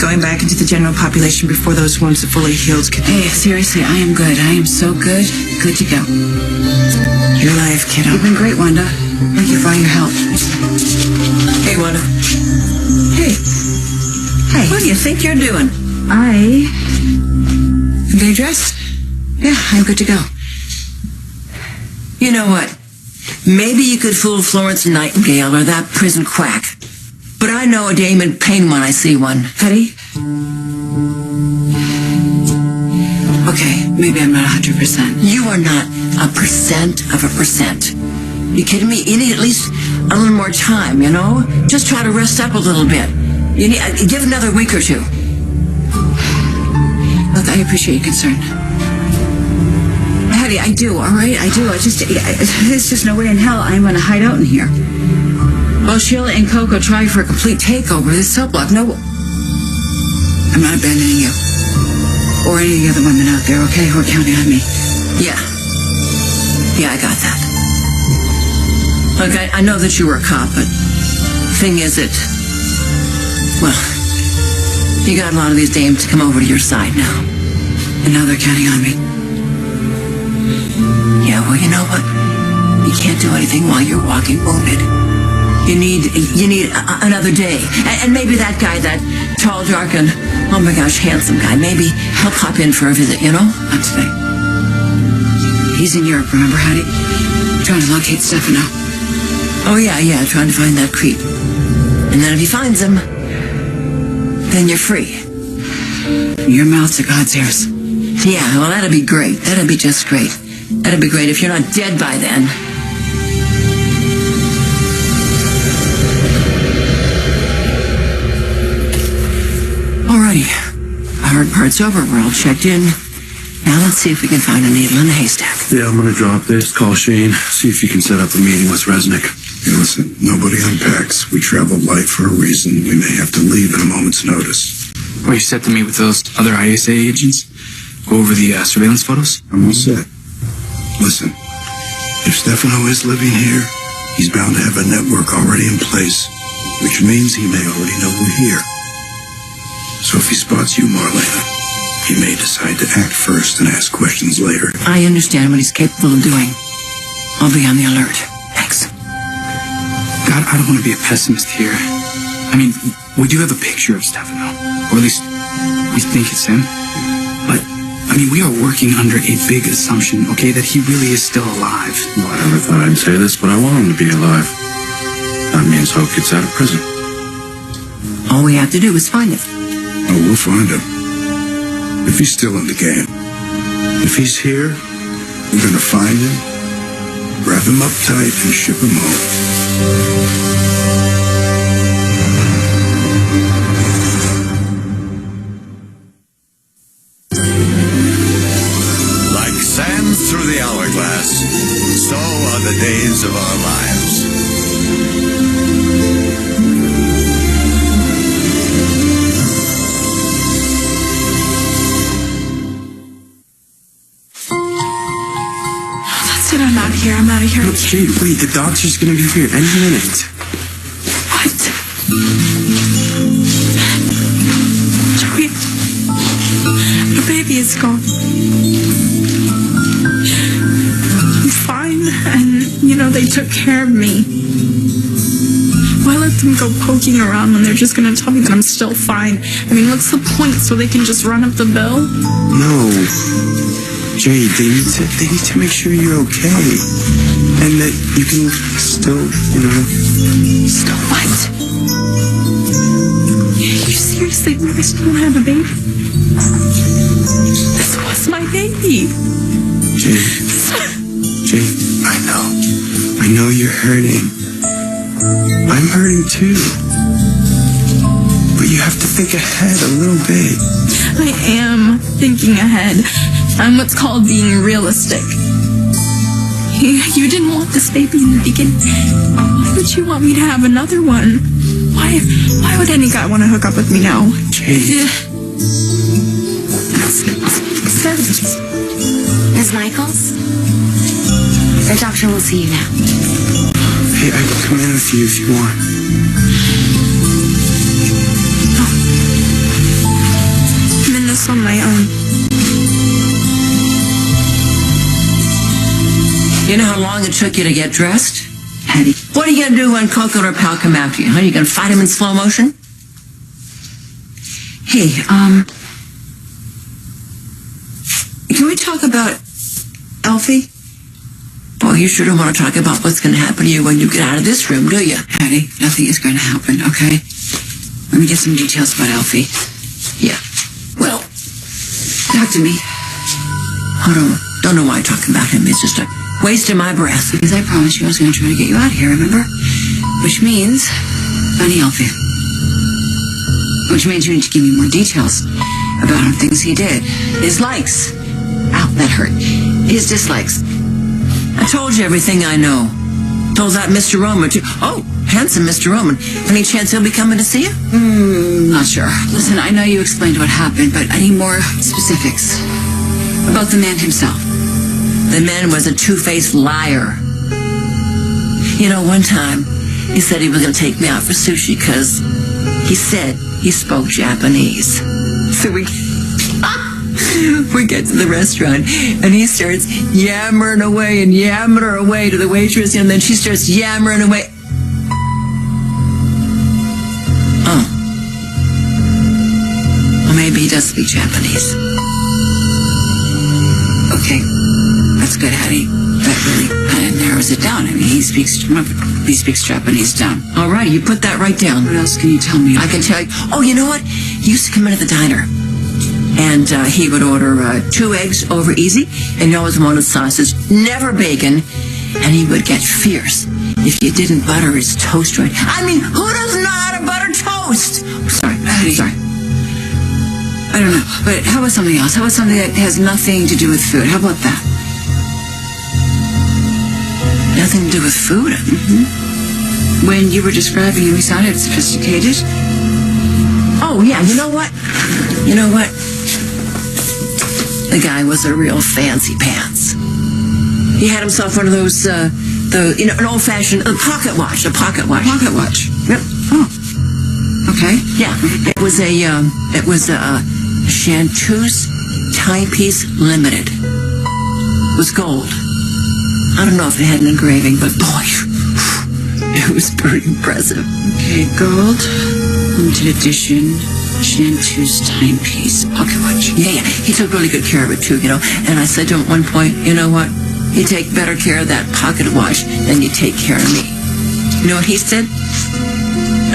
Going back into the general population before those wounds are fully healed could... Hey, seriously, I am good. I am so good. Good to go. Your life, kiddo. You've been great, Wanda. Thank you for all your help. Hey, Wanda. Hey. Hey. What do you think you're doing? I'm getting dressed. Yeah, I'm good to go. You know what? Maybe you could fool Florence Nightingale or that prison quack. But I know a dame in pain when I see one. Hetty? Okay, maybe I'm not 100%. You are not 1%. You kidding me? You need at least a little more time, you know? Just try to rest up a little bit. You need, give another week or two. Look, I appreciate your concern. Hetty, I do, all right? I do. There's just no way in hell I'm going to hide out in here. While Sheila and Coco try for a complete takeover of this cell block, no... I'm not abandoning you. Or any of the other women out there, okay, who are counting on me. Yeah, I got that. Look, I know that you were a cop, but the thing is that, well, you got a lot of these dames to come over to your side now. And now they're counting on me. Yeah, well, you know what? You can't do anything while you're walking wounded. You need another day. And maybe that guy, that tall, dark, and, oh my gosh, handsome guy, maybe he'll pop in for a visit, you know? Not today. He's in Europe, remember, Hattie? Trying to locate Stefano. Oh, yeah, trying to find that creep. And then if he finds him, then you're free. Your mouth to God's ears. Yeah, well, that'd be great. That'd be just great. That'd be great if you're not dead by then. Alrighty. Hard part's over. We're all checked in. Now let's see if we can find a needle in a haystack. Yeah, I'm gonna drop this, call Shane, see if you can set up a meeting with Resnick. Hey, listen, nobody unpacks. We traveled light for a reason. We may have to leave at a moment's notice. Are you set to meet with those other ISA agents? Go over the surveillance photos? I'm all set. Listen, if Stefano is living here, he's bound to have a network already in place, which means he may already know we're here. So if he spots you, Marlena, he may decide to act first and ask questions later. I understand what he's capable of doing. I'll be on the alert. Thanks. God, I don't want to be a pessimist here. I mean, we do have a picture of Stefano. Or at least, we think it's him. But, I mean, we are working under a big assumption, okay, that he really is still alive. Well, I never thought I'd say this, but I want him to be alive. That means Hope gets out of prison. All we have to do is find him. Oh, we'll find him. If he's still in the game. If he's here, we're gonna find him, wrap him up tight, and ship him home. Like sand through the hourglass, so are the days of our lives. That's it, I'm out of here. No, Jade, wait, the doctor's gonna be here any minute. What? Joey, the baby is gone. He's fine, and, they took care of me. Why let them go poking around when they're just gonna tell me that I'm still fine? I mean, what's the point? So they can just run up the bill? No. Jade, they need to make sure you're okay. And that you can still, Still what? You seriously think I still have a baby? This was my baby. Jade, I know you're hurting. I'm hurting too. But you have to think ahead a little bit. I am thinking ahead. I'm what's called being realistic. You didn't want this baby in the beginning. Why would you want me to have another one? Why would any guy want to hook up with me now? Jade. Ms. Michaels? The doctor will see you now. Hey, I can come in with you if you want. No. You know how long it took you to get dressed? Hattie. What are you going to do when Coco and her pal come after you? Huh? You going to fight him in slow motion? Hey, can we talk about Elfie? Boy, you sure don't want to talk about what's going to happen to you when you get out of this room, do you? Hattie, nothing is going to happen, okay? Let me get some details about Elfie. Yeah. Well, Talk to me. I don't know why I'm talking about him. It's just a waste of my breath. Because I promised you I was going to try to get you out of here, remember? Which means finding Elfie. Which means you need to give me more details about things he did. His likes. Ow, that hurt. His dislikes. I told you everything I know. Told that Mr. Roman too. Oh, handsome Mr. Roman. Any chance he'll be coming to see you? Not sure. Listen, I know you explained what happened, but I need more specifics about the man himself. The man was a two-faced liar. You know, one time, he said he was going to take me out for sushi because he said he spoke Japanese. So we get to the restaurant, and he starts yammering away to the waitress, and then she starts yammering away. Oh. Well, maybe he does speak Japanese. Okay, that's good, Hattie. That really kind of narrows it down. I mean, he speaks Japanese down. All right, you put that right down. What else can you tell me? I can tell you. Oh, you know what? He used to come in at the diner, and he would order 2 eggs over easy, and he always wanted sausage, never bacon, and he would get fierce if you didn't butter his toast right. I mean, who doesn't know how to butter toast? Sorry, Hattie. sorry. I don't know, but how about something else? How about something that has nothing to do with food? How about that? Nothing to do with food. When you were describing him, he sounded sophisticated. Oh, yeah, you know what? You know what? The guy was a real fancy pants. He had himself one of those, an old-fashioned pocket watch, a pocket watch. Pocket watch. Yep. Oh. Okay. Yeah, it was a Chanteuse Timepiece Limited. It was gold. I don't know if it had an engraving, but boy, it was pretty impressive. Okay, gold, limited edition, Chanteuse timepiece, pocket watch. Yeah, he took really good care of it too, you know. And I said to him at one point, you know what? You take better care of that pocket watch than you take care of me. You know what he said?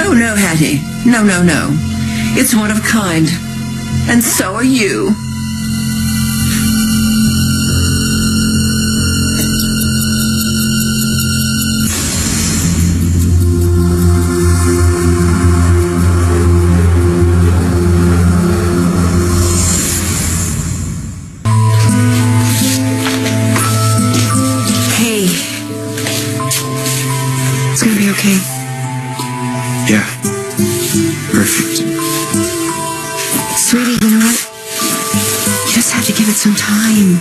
Oh, no, Hattie. No. It's one of a kind. And so are you. Hey. It's gonna be okay. Yeah. Perfect. Sweetie, you know what? You just have to give it some time.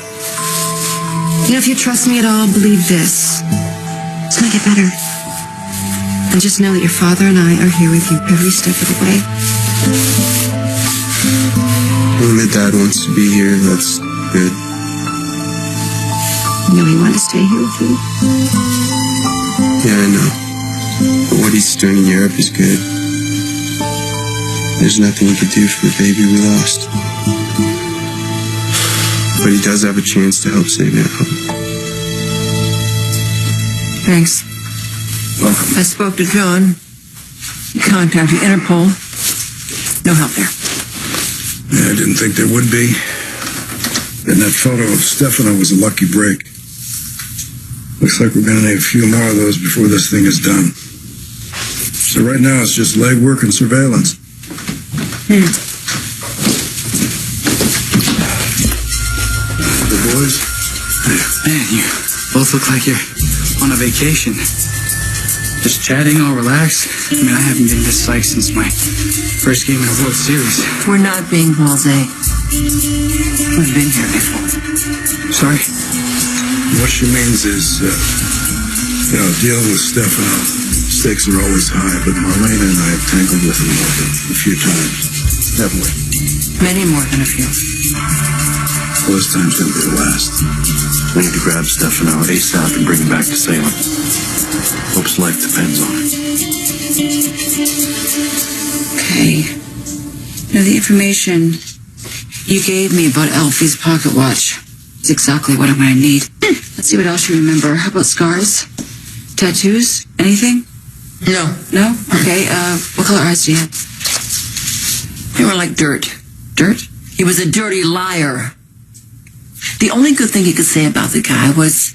You know, if you trust me at all, believe this. It's gonna get better. And just know that your father and I are here with you every step of the way. When the dad wants to be here, that's good. You know he wanted to stay here with you. Yeah, I know. But what he's doing in Europe is good. There's nothing he could do for the baby we lost. But he does have a chance to help save it. Thanks. Welcome. I spoke to John. He contacted Interpol. No help there. Yeah, I didn't think there would be. And that photo of Stefano was a lucky break. Looks like we're going to need a few more of those before this thing is done. So right now it's just legwork and surveillance. The boys? Man, you both look like you're on a vacation. Just chatting, all relaxed. I mean, I haven't been this psyched since my first game in a World Series. We're not being blasé. We've been here before. Sorry? What she means is, dealing with Stefano, stakes are always high, but Marlena and I have tangled with him a few times. Haven't we? Many more than a few. Well, this time's gonna be the last. We need to grab Stefano ASAP and bring him back to Salem. Hope's life depends on it. Okay. Now, the information you gave me about Alfie's pocket watch is exactly what I'm going to need. Let's see what else you remember. How about scars? Tattoos? Anything? No, No? Okay, what color eyes do you have? they were like dirt. Dirt? He was a dirty liar. The only good thing you could say about the guy was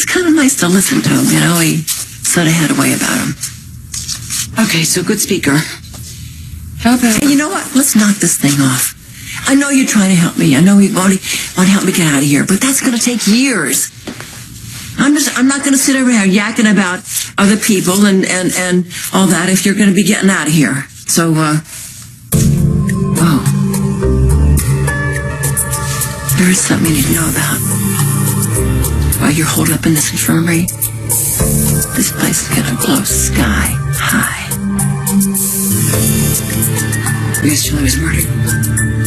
kind of nice to listen to him, you know? He sort of had a way about him. Okay, so good speaker. How about... Hey, you know what? Let's knock this thing off. I know you're trying to help me. I know you want to help me get out of here, but that's going to take years. I'm not going to sit over here yakking about other people and all that if you're going to be getting out of here. So, whoa. There is something you need to know about. While you're holed up in this infirmary, this place is going to glow sky high. I guess Julie was murdered.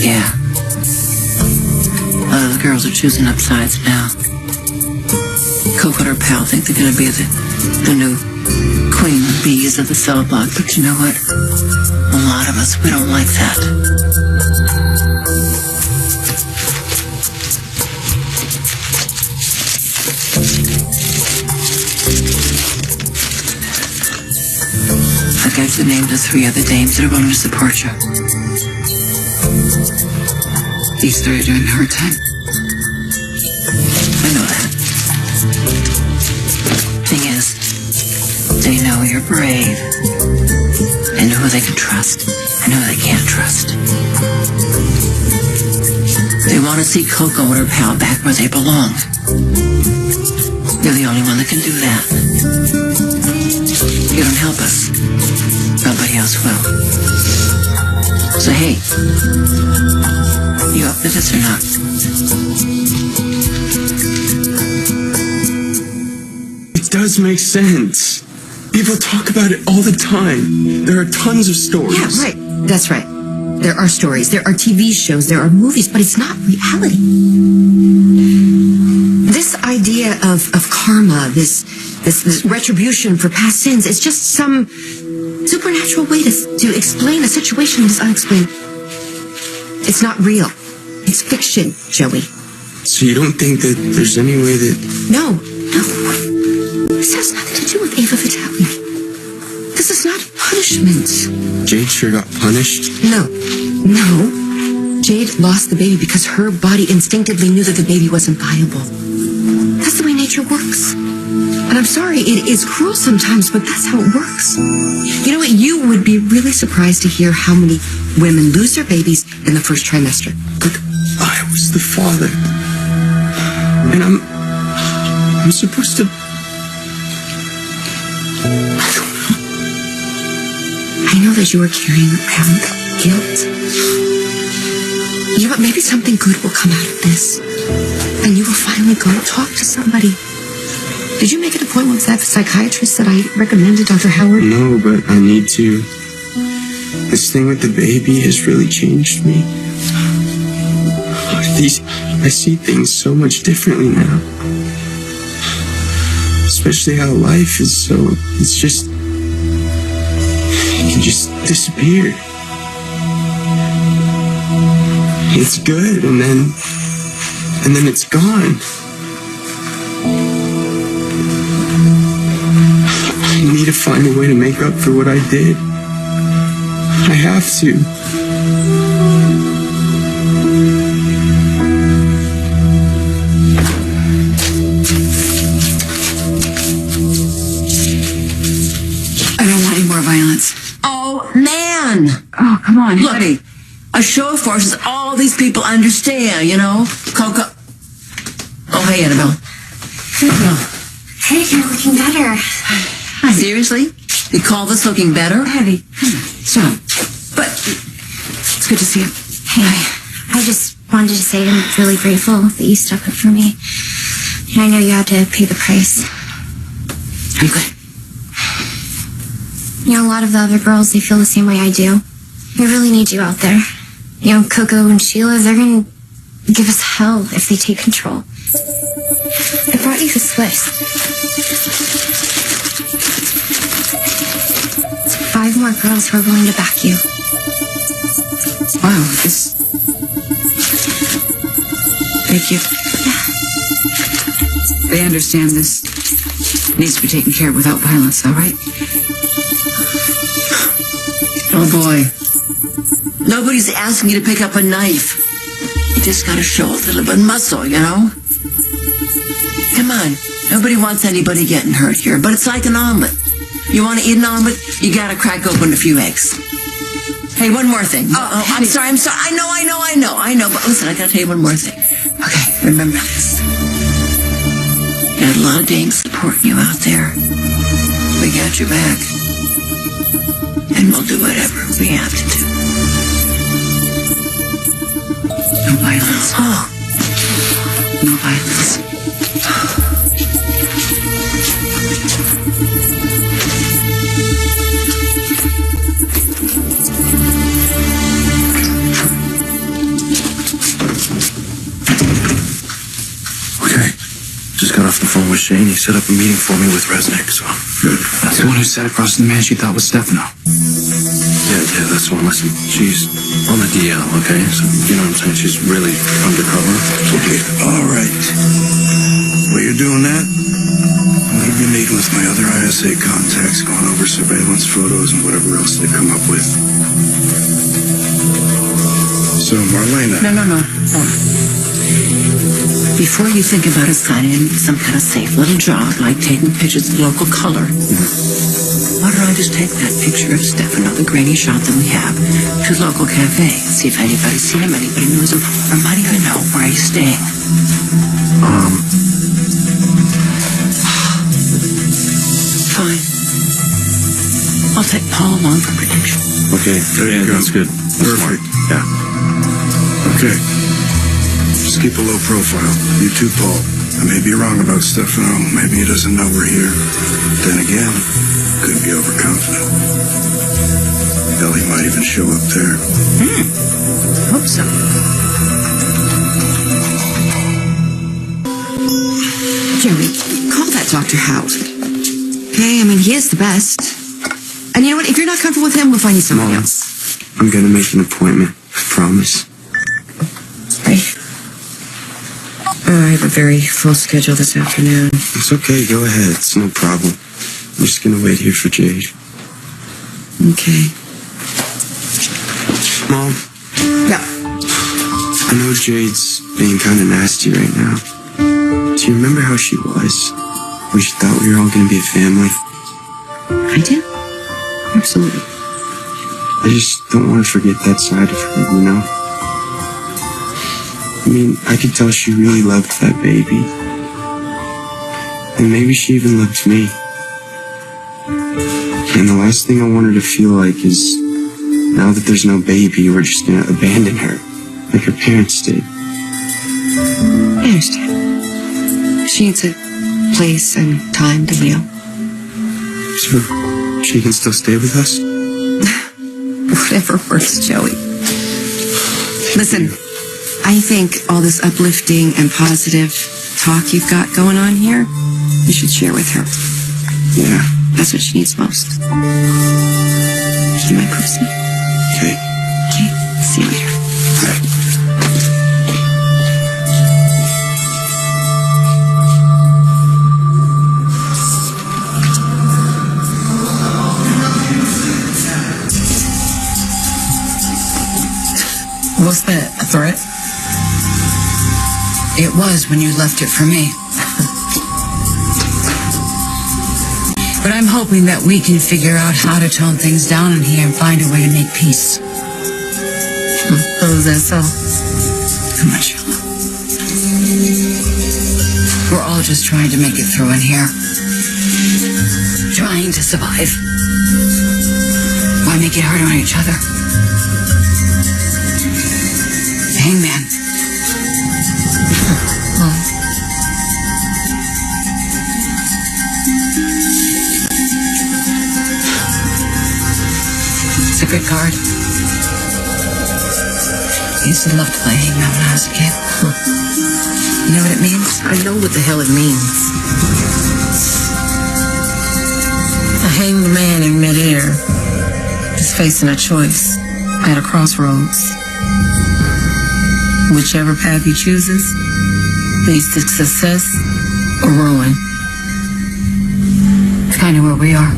Yeah. The girls are choosing up sides now. Coco and her pal think they're going to be the new queen bees of the cell block, but you know what? A lot of us, we don't like that. I gave the name to 3 other dames that are willing to support you. These three are doing the hard time. I know that. Thing is, they know you're brave. They know who they can trust and who they can't trust. They want to see Coco and her pal back where they belong. You're the only one that can do that. If you don't help us, nobody else will. So hey, you up for this or not? It does make sense. People talk about it all the time. There are tons of stories. Yeah, right. That's right. There are stories, there are TV shows, there are movies, but it's not reality. This idea of karma, this retribution for past sins, it's just some supernatural way to explain a situation that is unexplained. It's not real. It's fiction, Joey. So you don't think that there's any way that... No. This has nothing to do with Ava Vitale. This is not punishment. Jade sure got punished? No. Jade lost the baby because her body instinctively knew that the baby wasn't viable. That's the way nature works. And I'm sorry, it is cruel sometimes, but that's how it works. You know what? You would be really surprised to hear how many women lose their babies in the first trimester. But I was the father. And I'm supposed to... I don't know. I know that you are carrying around guilt. You know what? Maybe something good will come out of this. And you will finally go talk to somebody. Did you make an appointment with that psychiatrist that I recommended, Dr. Howard? No, but I need to. This thing with the baby has really changed me. I see things so much differently now. Especially how life is so... It's just... It can just disappear. It's good, and then it's gone. I need to find a way to make up for what I did. I have to. I don't want any more violence. Oh, man! Oh, come on, Look, honey. a show of forces all these people understand, you know? Coco... Oh, hey, Annabelle. Hey, you're looking better. Seriously? You call this looking better? Honey, stop. But... It's good to see you. Hey, I just wanted to say I'm really grateful that you stuck up for me. And I know you had to pay the price. Are you good? You know, a lot of the other girls, they feel the same way I do. I really need you out there. You know, Coco and Sheila, they're gonna give us hell if they take control. I brought you this list. 5 more girls who are willing to back you. Wow, this... Thank you. They understand this needs to be taken care of without violence, all right? Oh boy. Nobody's asking you to pick up a knife. You just gotta show a little bit of muscle, you know? Come on. Nobody wants anybody getting hurt here, but it's like an omelet. You want to eat an omelet? You gotta crack open a few eggs. Hey, one more thing. Oh, I'm sorry. I know. But listen, I gotta tell you one more thing. Okay, remember this. You got a lot of dames supporting you out there. We got your back. And we'll do whatever we have to do. No violence. Oh, No violence. Okay. Just got off the phone with Shane. He set up a meeting for me with Resnick, so good. That's the one who sat across from the man she thought was Stefano. Yeah, that's one. Listen, she's on the DL, okay? So, you know what I'm saying? She's really undercover. Okay, all right. While you're doing that, I'm going to be meeting with my other ISA contacts, going over surveillance photos and whatever else they come up with. So, Marlena. no. Before you think about assigning some kind of safe little job like taking pictures of local color, why don't I just take that picture of Stefano, the grainy shot that we have, to the local cafe, see if anybody's seen him, anybody knows him, or might even know where he's staying. Fine. I'll take Paul along for protection. Okay, there you go. That's good. Perfect. Yeah. Okay. Just keep a low profile. You too, Paul. I may be wrong about Stefano. Maybe he doesn't know we're here. Then again, could be overconfident. Hell, he might even show up there. Hope so. Jeremy, call that Dr. Howe. Okay, I mean, he is the best. And you know what? If you're not comfortable with him, we'll find you somebody Mom, else. I'm gonna make an appointment. I promise. I have a very full schedule this afternoon. It's okay. Go ahead. It's no problem. I'm just gonna wait here for Jade. Okay. Mom, Yeah. I know Jade's being kind of nasty right now. Do you remember how she was? When she thought we were all gonna be a family? I do. Absolutely. I just don't want to forget that side of her, you know? I mean, I could tell she really loved that baby. And maybe she even loved me. And the last thing I want her to feel like is, now that there's no baby, we're just gonna abandon her, like her parents did. I understand. She needs a place and time to heal. So, she can still stay with us? Whatever works, Joey. Listen, I think all this uplifting and positive talk you've got going on here, you should share with her. Yeah. That's what she needs most. Be my person. Okay. Okay, see you later. Was that a threat? It was when you left it for me. But I'm hoping that we can figure out how to tone things down in here and find a way to make peace. Oh, is that so? Come on, Sheila. We're all just trying to make it through in here. Trying to survive. Why make it hard on each other? Hangman. It's a good card. I used to love to play hangman when I was a kid. You know what it means? I know what the hell it means. A hanged man in midair is facing a choice at a crossroads. Whichever path he chooses leads to success or ruin. It's kind of where we are.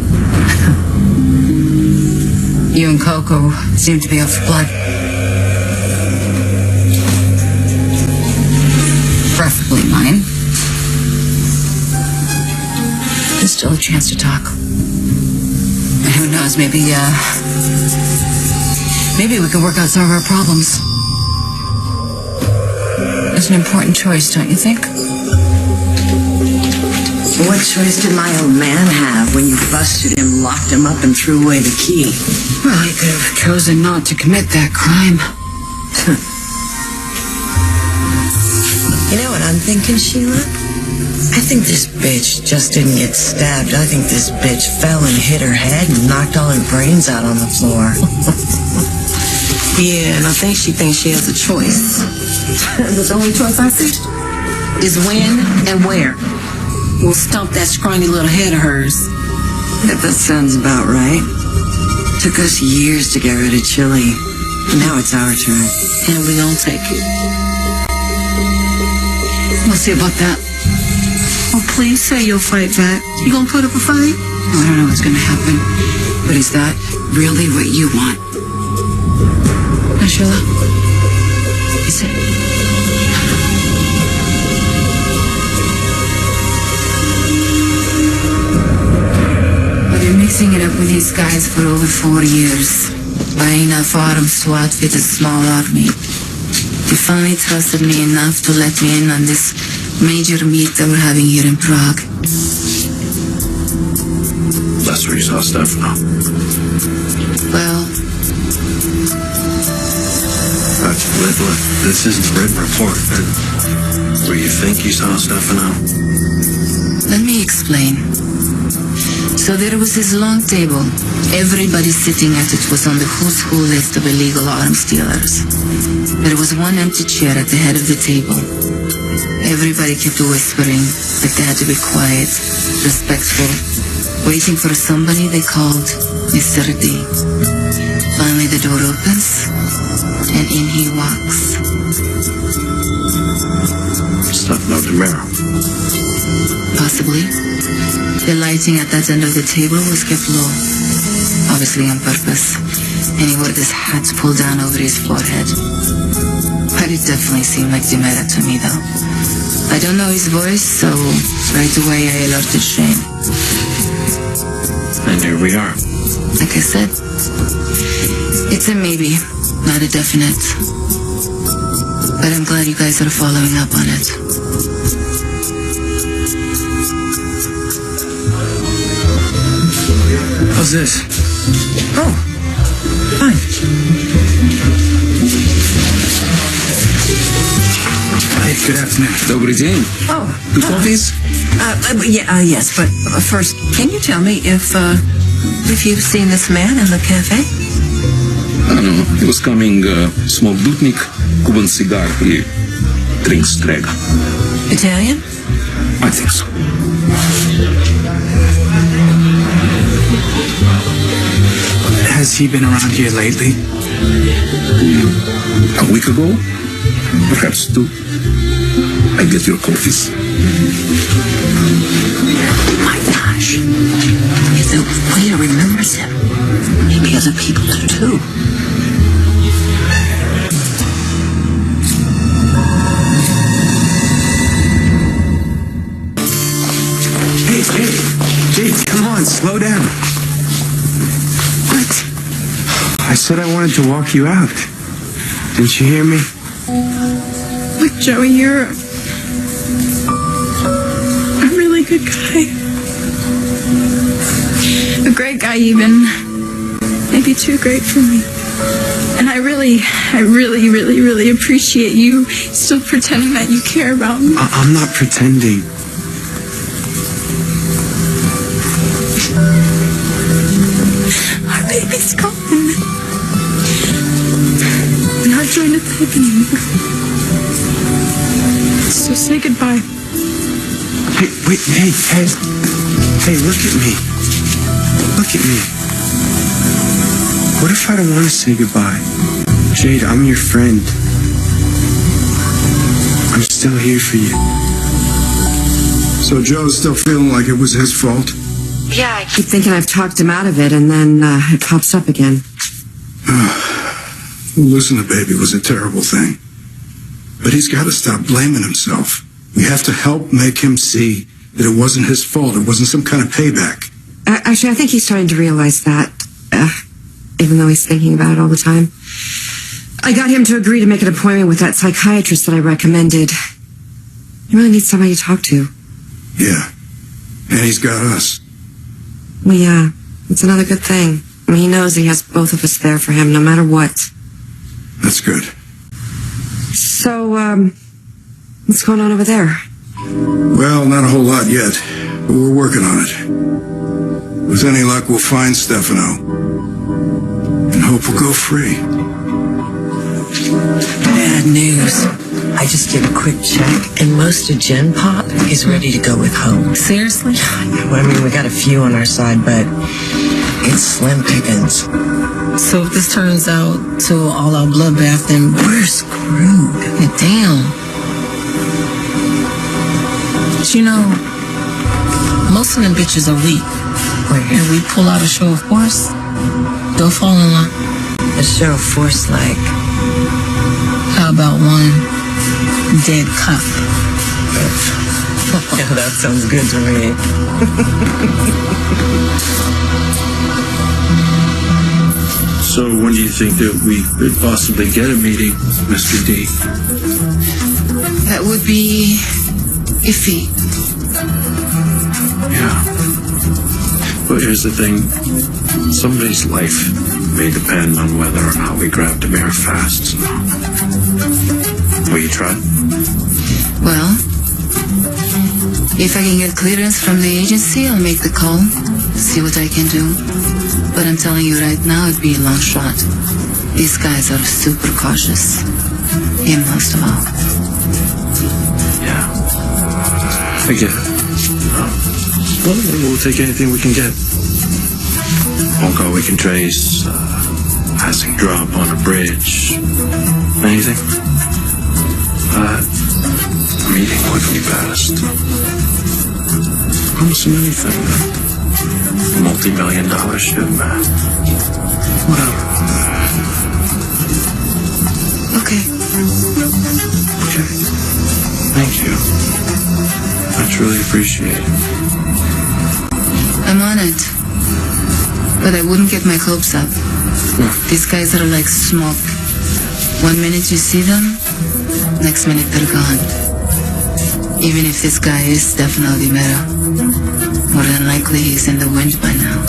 You and Coco seem to be out for blood. Preferably mine. There's still a chance to talk. And who knows, maybe we can work out some of our problems. It's an important choice, don't you think? What choice did my old man have when you busted him, locked him up, and threw away the key? Well, he could have chosen not to commit that crime. You know what I'm thinking, Sheila? I think this bitch just didn't get stabbed. I think this bitch fell and hit her head and knocked all her brains out on the floor. Yeah, and I think she thinks she has a choice. The only choice I see is when and where we'll stump that scrawny little head of hers. That sounds about right. Took us years to get rid of Chili. Now it's our turn. And we gonna take it. We'll see about that. Oh, please say you'll fight back. You gonna put up a fight? I don't know what's gonna happen, but is that really what you want? Sheila? Is it? I've been mixing it up with these guys for over 4 years, buying enough arms to outfit a small army. They finally trusted me enough to let me in on this major meet that we're having here in Prague. That's where you saw Stefano. Well, Look, this isn't a written report. Where you think you saw Stefano? let me explain. So there was this long table. Everybody sitting at it was on the who's who list of illegal arms dealers. There was one empty chair at the head of the table. Everybody kept whispering, but they had to be quiet, respectful, waiting for somebody they called Mr. D. Finally the door opens, and in he walks. Stefano DiMera. Possibly. The lighting at that end of the table was kept low, obviously on purpose, and he wore this hat pulled down over his forehead. But it definitely seemed like DiMera to me, though. I don't know his voice, so right away I alerted Shane. And here we are. Like I said, it's a maybe, not a definite. But I'm glad you guys are following up on it. How's this? Oh, fine. Hey, good afternoon. Добрый день. Oh, Good coffees? yes, but first, can you tell me if you've seen this man in the cafe? I don't know. He was coming, smoke dutnik, Cuban cigar, he drinks strega. Italian? I think so. Has he been around here lately? A week ago? Perhaps 2. I get your coffees. My gosh. If the waiter remembers him, maybe other people do too. Hey, come on, slow down. What? I said I wanted to walk you out. Didn't you hear me? Look, Joey, you're a really good guy. A great guy, even. Maybe too great for me. And I really appreciate you still pretending that you care about me. I'm not pretending. Our baby's gone. And our not trying to think anymore. So say goodbye. Hey, wait, hey, look at me. Look at me. What if I don't want to say goodbye? Jade, I'm your friend. I'm still here for you. So Joe's still feeling like it was his fault? Yeah, I keep thinking I've talked him out of it, and then it pops up again. Losing the baby was a terrible thing. But he's got to stop blaming himself. We have to help make him see that it wasn't his fault. It wasn't some kind of payback. Actually, I think he's starting to realize that, even though he's thinking about it all the time. I got him to agree to make an appointment with that psychiatrist that I recommended. He really needs somebody to talk to. Yeah. And he's got us. Well, yeah, it's another good thing. I mean, he knows he has both of us there for him, no matter what. That's good. So, what's going on over there? Well, not a whole lot yet, but we're working on it. With any luck, we'll find Stefano. And hope we'll go free. Bad news. I just did a quick check, and most of Gen Pop is ready to go with Hope. Seriously? Well, I mean, we got a few on our side, but it's slim pickings. So if this turns out to all our bloodbath, then we're screwed. Damn. But you know, most of them bitches are weak. And we pull out a show of force, they'll fall in line. A show of force like? How about one dead cop? Yeah, that sounds good to me. So when do you think that we could possibly get a meeting, Mr. D? That would be iffy. Yeah. But here's the thing. Somebody's life may depend on whether or not we grab the bear fast. Will you try? Well, if I can get clearance from the agency, I'll make the call, see what I can do. But I'm telling you right now, it'd be a long shot. These guys are super cautious. Him most of all. Yeah. I get it. Well, we'll take anything we can get. Phone call we can trace, passing drop on a bridge, anything. A meeting would be best. Almost anything. A multi-million-dollar ship, man. Whatever. Okay. Okay. Thank you. I truly appreciate it. I'm on it. But I wouldn't get my hopes up. These guys are like smoke. 1 minute you see them, next minute they're gone. Even if this guy is Stefano Di Mera, more than likely he's in the wind by now.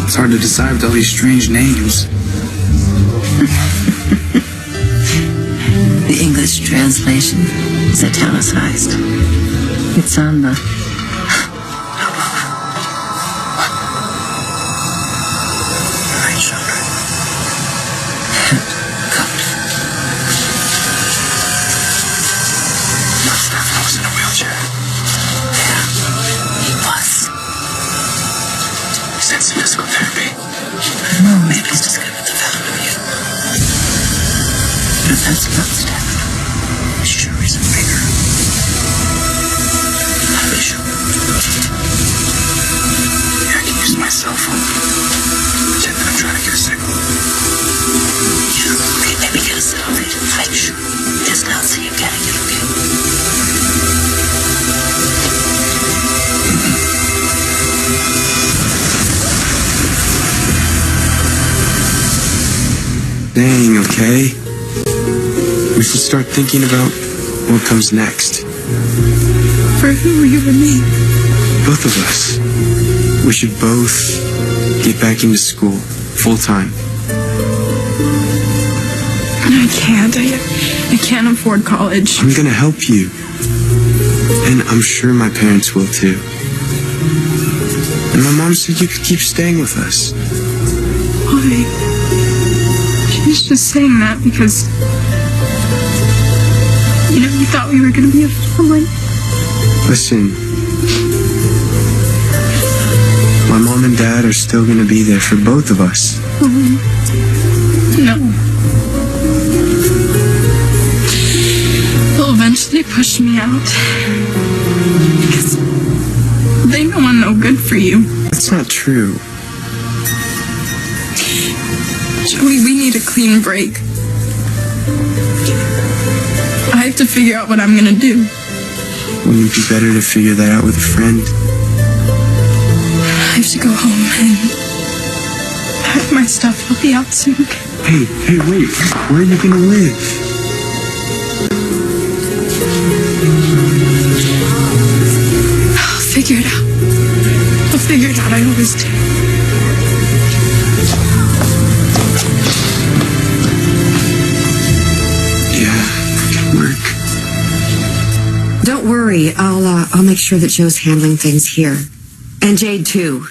It's hard to decide with all these strange names. The English translation is italicized. It's on the... right shoulder. Coat. Mustafa was in a wheelchair. Yeah, he was. He's in some physical therapy. I don't know, maybe he's just good with the value of you. But if that's not Stefano, it sure isn't bigger. I'll be sure. Yeah, I can use my cell phone. Pretend that I'm trying to get a signal. Yeah, okay, maybe get a selfie. Make sure. Just not see you getting it, okay? Dang, okay? We should start thinking about what comes next. For who, you and me? Both of us. We should both get back into school, full time. I can't. I can't afford college. I'm gonna help you. And I'm sure my parents will too. And my mom said you could keep staying with us. Why? She's just saying that because, you thought we were going to be a family. Listen, my mom and dad are still going to be there for both of us. No. They'll eventually push me out. Because they know I'm no good for you. That's not true. Joey, we need a clean break. I have to figure out what I'm gonna do. Wouldn't it be better to figure that out with a friend? I have to go home and pack my stuff. I'll be out soon. Hey, wait. Where are you gonna live? I'll figure it out. I'll figure it out. I always do. Work. Don't worry. I'll make sure that Joe's handling things here. And Jade too.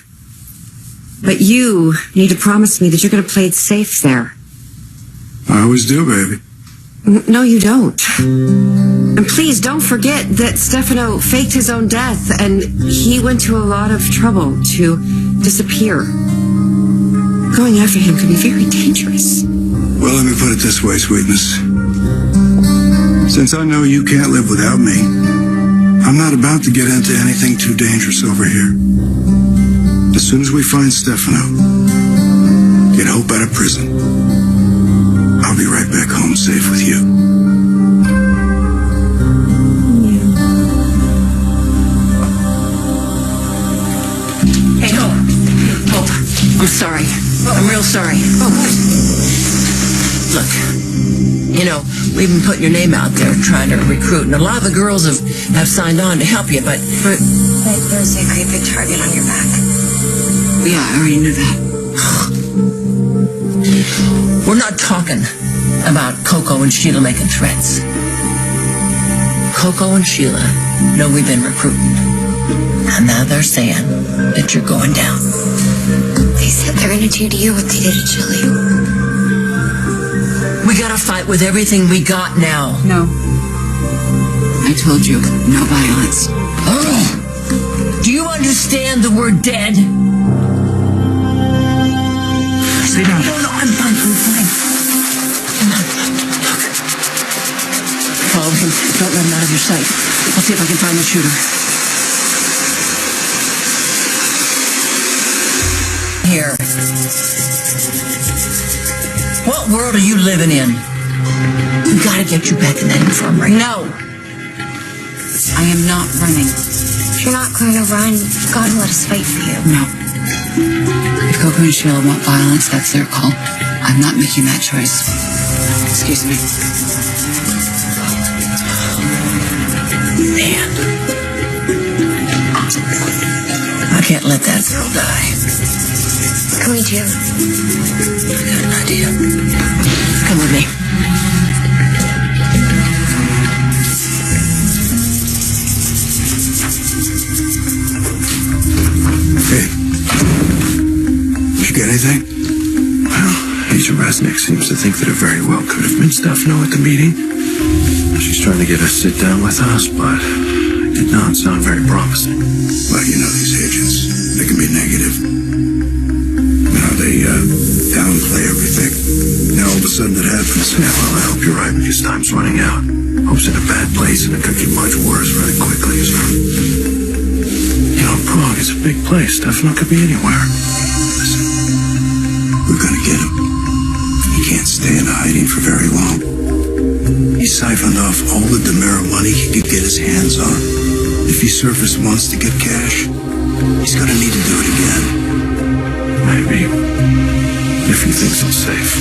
But you need to promise me that you're going to play it safe there. I always do, baby. No, you don't. And please don't forget that Stefano faked his own death and he went to a lot of trouble to disappear. Going after him could be very dangerous. Well, let me put it this way, sweetness. Since I know you can't live without me, I'm not about to get into anything too dangerous over here. As soon as we find Stefano, get Hope out of prison, I'll be right back home safe with you. Hey, Hope, I'm sorry. I'm real sorry. Look, we've been putting your name out there trying to recruit, and a lot of the girls have signed on to help you, but There's a great big target on your back. Yeah, I already knew that. we're not talking about Coco and Sheila making threats. Coco and Sheila know we've been recruiting, and now they're saying that you're going down. They said they're gonna do to you what they did to Chili. We gotta fight with everything we got now. No. I told you, no violence. Oh, do you understand the word dead? Stay down. No, I'm fine. Come on, look. Follow him. Don't let him out of your sight. I'll see if I can find the shooter. Here. What world are you living in? We gotta get you back in that infirmary. No. I am not running. If you're not going to run, God will let us fight for you. No. If Coco and Sheila want violence, that's their call. I'm not making that choice. Excuse me. Man. I can't let that girl die. Can we do? I got an idea. Come with me. Hey. Did you get anything? Well, Asia Resnick seems to think that it very well could have been Stefano at the meeting. She's trying to get us to sit down with us, but it did not sound very promising. Well, you know these agents. They can be negative. They downplay everything. Now all of a sudden it happens. Yeah, well, I hope you're right because time's running out. Hope's in a bad place and it could get much worse very quickly. So, Prague is a big place. Stefano could be anywhere. Listen, we're gonna get him. He can't stay in hiding for very long. He siphoned off all the DiMera money he could get his hands on. If he surfaced once to get cash, he's gonna need to do it again. Maybe. If he thinks it's safe.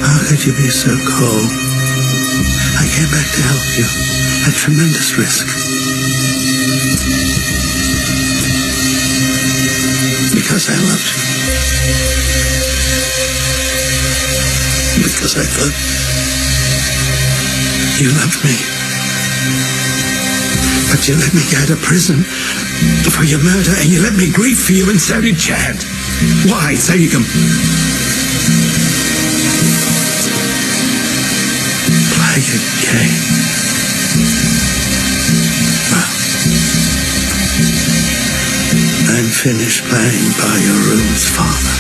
How could you be so cold? I came back to help you at tremendous risk. because I thought you loved me. But you let me get out of prison for your murder, and you let me grieve for you, and so did Chad. Why? So you can play a game. Well, I'm finished playing by your rules, Father.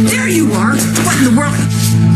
There you are. What in the world?